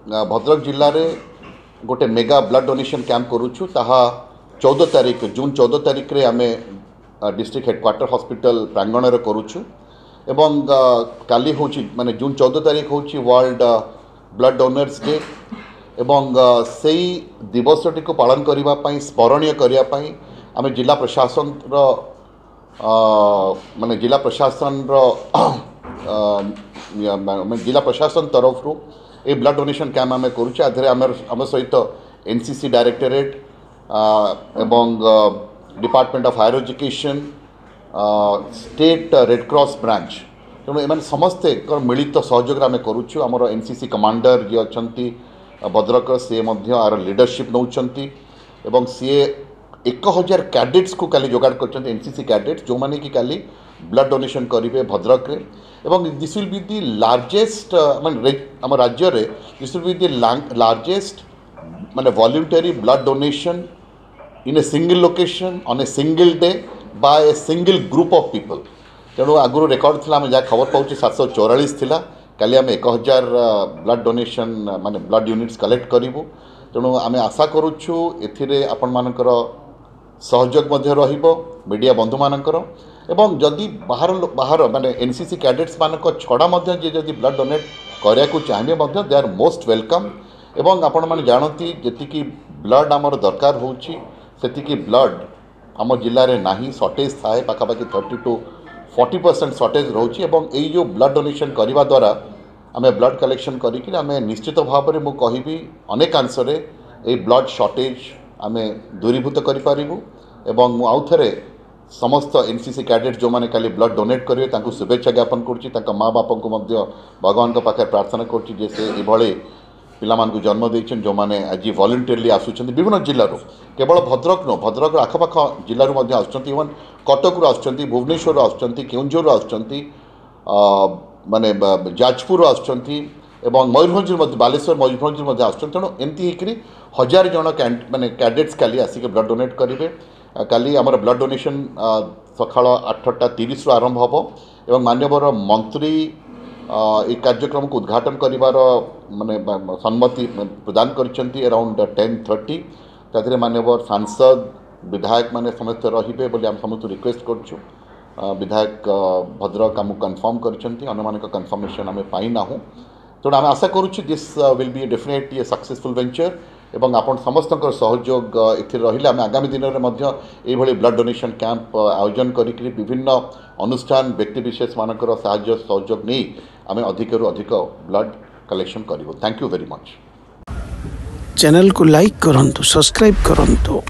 भद्रक जिले में गोटे मेगा ब्लड डोनेशन कैंप करुचु ताहा 14 तारीख जून 14 तारीख रे आमे डिस्ट्रिक्ट हेडक्वार्टर हॉस्पिटल प्रांगण रे करुचु एवं काली होची माने जून 14 तारीख होची वर्ल्ड ब्लड डोनर्स डे एवं सेई दिवसटी को पालन करबा पई स्मरणीय करबा पई आमे जिला प्रशासन रो माने जिला प्रशासन रो जिला प्रशासन तरफ रू ए ब्लड डोनेशन कैंप आम करुचे आधे आम सहित एनसीसी डायरेक्टरेट एवं department of higher education state red cross branch तेणु एम समस्ते मिलित सहयोग आम करुचु आमर एनसीसी कमांडर जी अच्छा भद्रक सी आर लीडरशिप नौकरी एवं सी 1000 कैडेट्स को काली जोगाड़ कर एनसीसी कैडेट्स जो माने कि काली ब्लड डोनेशन करेंगे भद्रक रे एवं this will be the largest माने आम राज्य रे this will be the largest माने voluntary blood donation in a single location on a single day by a single group of people तेणु आगुरी रेकर्ड थी जहाँ खबर पाँच 744 थिला काली आम 1000 ब्लड डोनेशन माने ब्लड यूनिट्स कलेक्ट करूँ तेणु आम आशा करुचु एथिरे आपण मानकर सहयोग मध्य रहिबो मीडिया बंधु मानकर एवं जदि बाहर माने एनसीसी कैडेट्स मानक छड़ा मध्य जे जदि ब्लड डोनेट करिया को चाहिए मध्य दे आर मोस्ट वेलकम एवं आपण माने जानती जेतिकी ब्लड आमर दरकार होची सेतिकी ब्लड आम जिले में नाही शॉर्टेज थाए पाखापाखि 30 to 40% शॉर्टेज रोची एवं एई जो ब्लड डोनेशन करने द्वारा आम ब्लड कलेक्शन करिक आम निश्चित भाव में मुझे कहबी अनेक अंशरे ए ब्लड शॉर्टेज आम दूरीभूत करूँ एवं मु आउ थे समस्त एनसीसी कैडेट जो मैंने काली ब्लड डोनेट करेंगे शुभेच्छा ज्ञापन कर माँ बापा को भगवान पाखे प्रार्थना कर पिलामान जन्म देते जो मैंने आज वॉलंटियरली आसुच्च विभिन्न जिलूर केवल भद्रक नो भद्रक आखपाख जिलूर इवन कटक आसुच्च भुवनेश्वर आसुच्च केउंझर आसुच्च माने जाजपुर आसुच्च एवं मयूरभंज बालेश्वर मयूरभंज आसुच्च तेणु एमती होकर 1000 जन माने कैडेट्स काली आसिक ब्लड डोनेट करेंगे काली आमर ब्लड डोनेशन सकाळ 8:30 आरंभ हम एवं माननीय मंत्री ये कार्यक्रम को उद्घाटन करिवार माने सम्मति प्रदान करिसेंती अराउंड 10:30 तादरे माननीय सांसद विधायक माने समस्त रहिबे बोली हम समस्त रिक्वेस्ट करछु विधायक भद्रक आम कन्फर्म करिसेंती अन्य मानक कन्फर्मेशन आम पाई नाहु तेणु आम आशा करुच्छे this will be definitely a successful venture एवं आपण समस्त सहयोग एथिरे आम आगामी दिन में ब्लड डोनेशन कैंप आयोजन करी विभिन्न अनुष्ठान व्यक्तिविशेष मानकर साहाय्य सहयोग नहीं आम अधिक अधिक ब्लड कलेक्शन करूँ। Thank you very much. Channel को लाइक करंतु, सब्सक्राइब करंतु।